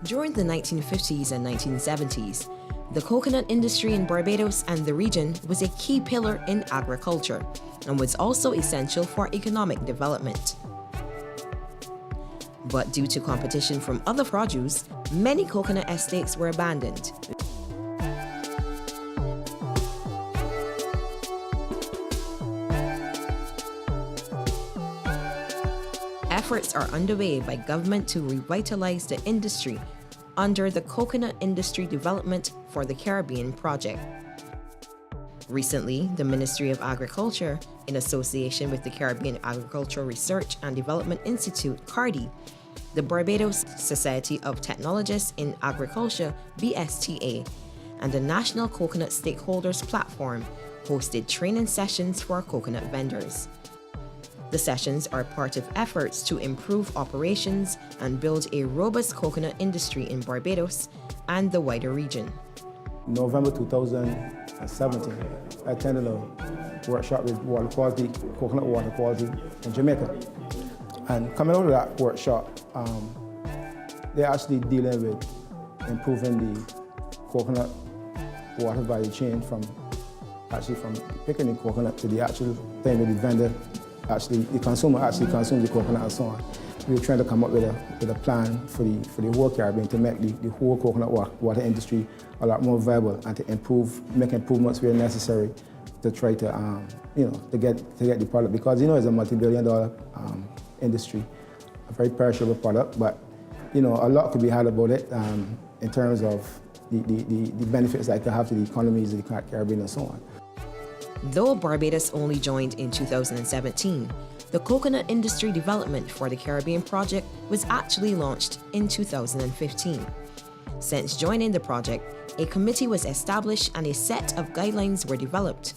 During the 1950s and 1970s, the coconut industry in Barbados and the region was a key pillar in agriculture and was also essential for economic development. But due to competition from other produce, many coconut estates were abandoned. Efforts are underway by government to revitalize the industry under the Coconut Industry Development for the Caribbean project. Recently, the Ministry of Agriculture, in association with the Caribbean Agricultural Research and Development Institute, CARDI, the Barbados Society of Technologists in Agriculture, BSTA, and the National Coconut Stakeholders Platform hosted training sessions for coconut vendors. The sessions are part of efforts to improve operations and build a robust coconut industry in Barbados and the wider region. In November 2017, I attended a workshop with water quality, coconut water quality in Jamaica. And coming out of that workshop, they're actually dealing with improving the coconut water value chain from picking the coconut to the actual thing with the vendor. Actually, the consumer actually consumes the coconut and so on. We were trying to come up with a plan for the whole Caribbean to make the whole coconut water industry a lot more viable and to make improvements where necessary to try to, to get the product. Because, it's a multi-billion-dollar industry, a very perishable product, but, a lot could be had about it in terms of the benefits that it could have to the economies of the Caribbean and so on. Though Barbados only joined in 2017, the Coconut Industry Development for the Caribbean project was actually launched in 2015. Since joining the project, a committee was established and a set of guidelines were developed,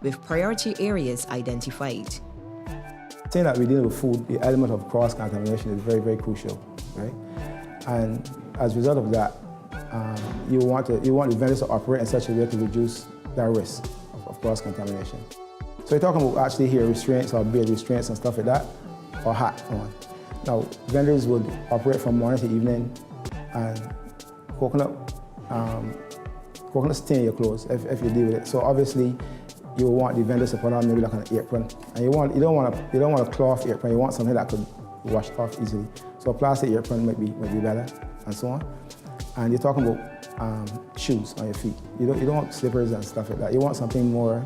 with priority areas identified. Saying that we deal with food, the element of cross-contamination is very, very crucial, right? And as a result of that, you want the vendors to operate in such a way to reduce their risk of cross-contamination. So you're talking about actually here restraints or beard restraints and stuff like that, or hat on. Now, vendors would operate from morning to evening, and coconut stain your clothes if you deal with it. So obviously, you want the vendors to put on maybe like an apron, and you don't want a cloth apron. You want something that could wash off easily. So a plastic apron might be better, and so on. And you're talking about shoes on your feet. You don't want slippers and stuff like that. You want something more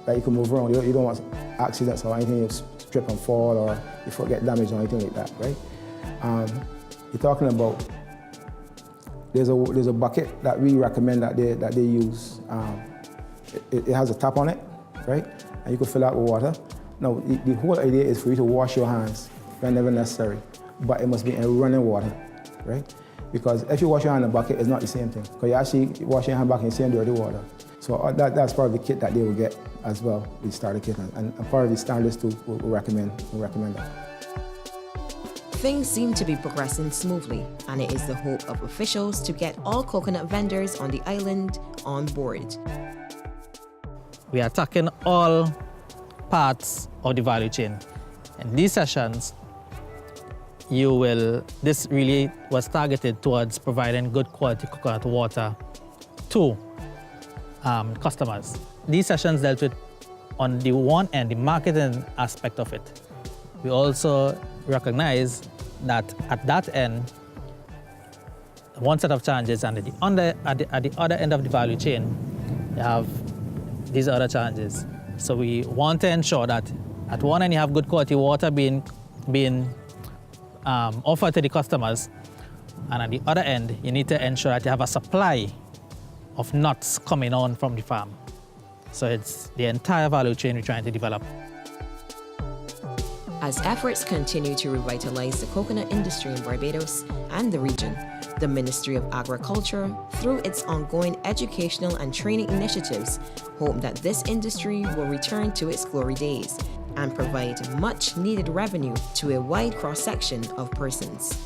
that you can move around. You don't want accidents or anything, you strip and fall or your foot get damaged or anything like that, right? You're talking about, there's a bucket that we recommend that they use. It has a tap on it, right? And you can fill out with water. Now, the whole idea is for you to wash your hands whenever necessary, but it must be in running water, right? Because if you wash your hand in a bucket, it's not the same thing. Because you actually wash your hand back in the same dirty water. So that's part of the kit that they will get as well, the starter kit. And part of the standards too, we'll recommend that. Things seem to be progressing smoothly, and it is the hope of officials to get all coconut vendors on the island on board. We are tackling all parts of the value chain. In these sessions, this really was targeted towards providing good quality coconut water to customers. These sessions dealt with, on the one end, the marketing aspect of it. We also recognize that at that end, one set of challenges, and at the other end of the value chain, you have these other challenges. So we want to ensure that at one end you have good quality water being offered to the customers, and at the other end, you need to ensure that you have a supply of nuts coming on from the farm. So it's the entire value chain we're trying to develop. As efforts continue to revitalize the coconut industry in Barbados and the region, the Ministry of Agriculture, through its ongoing educational and training initiatives, hope that this industry will return to its glory days and provide much-needed revenue to a wide cross-section of persons.